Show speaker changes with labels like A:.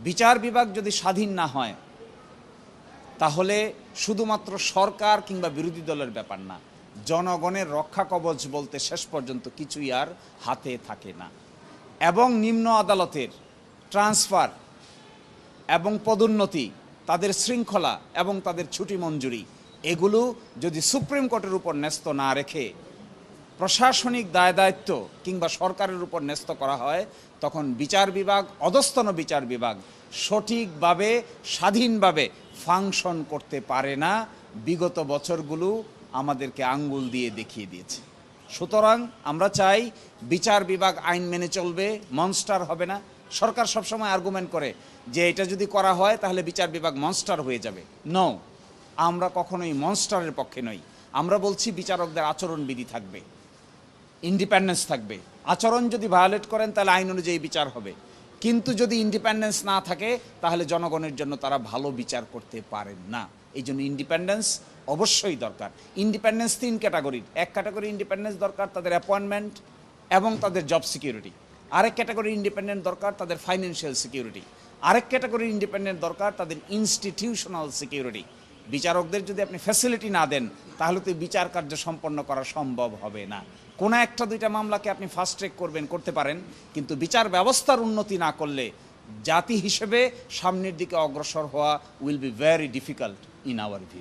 A: বিচার বিভাগ যদি স্বাধীন না হয় তাহলে শুধুমাত্র সরকার কিংবা বিরোধী দলের ব্যাপার না, জনগণের রক্ষা কবচ বলতে শেষ পর্যন্ত কিছুই আর হাতে থাকে না। এবং নিম্ন আদালতের ট্রান্সফার এবং পদোন্নতি, তাদের শৃঙ্খলা এবং তাদের ছুটি মঞ্জুরি, এগুলো যদি সুপ্রিম কোর্টের উপর ন্যস্ত না রেখে প্রশাসনিক দায় দায়িত্ব কিংবা সরকারের উপর ন্যস্ত করা হয়, তখন বিচার বিভাগ, অধস্তন বিচার বিভাগ সঠিকভাবে স্বাধীনভাবে ফাংশন করতে পারে না। বিগত বছরগুলো আমাদেরকে আঙ্গুল দিয়ে দেখিয়ে দিয়েছে। সুতরাং আমরা চাই বিচার বিভাগ আইন মেনে চলবে, মনস্টার হবে না। সরকার সবসময় আর্গুমেন্ট করে যে এটা যদি করা হয় তাহলে বিচার বিভাগ মনস্টার হয়ে যাবে। নো, আমরা কখনোই মনস্টারের পক্ষে নই। আমরা বলছি বিচারকদের আচরণবিধি থাকবে, ইন্ডিপেন্ডেন্স থাকবে। আচরণ যদি ভায়োলেট করেন তাহলে আইন অনুযায়ী বিচার হবে, কিন্তু যদি ইন্ডিপেন্ডেন্স না থাকে তাহলে জনগণের জন্য তারা ভালো বিচার করতে পারেন না। এই জন্য ইন্ডিপেন্ডেন্স অবশ্যই দরকার। ইন্ডিপেন্ডেন্স 3 ক্যাটাগরির। এক ক্যাটাগরি ইন্ডিপেন্ডেন্স দরকার তাদের অ্যাপয়েন্টমেন্ট এবং তাদের জব সিকিউরিটি। আরেক ক্যাটাগরি ইন্ডিপেন্ডেন্ট দরকার তাদের ফাইন্যান্সিয়াল সিকিউরিটি। আরেক ক্যাটাগরি ইন্ডিপেন্ডেন্ট দরকার তাদের ইনস্টিটিউশনাল সিকিউরিটি। বিচারকদের যদি আপনি ফ্যাসিলিটি না দেন তাহলে তো বিচার কার্য সম্পন্ন করা সম্ভব হবে না। কোনো একটা দুইটা মামলাকে আপনি ফাস্ট ট্র্যাক করবেন, করতে পারেন, কিন্তু বিচার ব্যবস্থার উন্নতি না করলে জাতি হিসেবে সামনের দিকে অগ্রসর হওয়া will be very difficult in our view.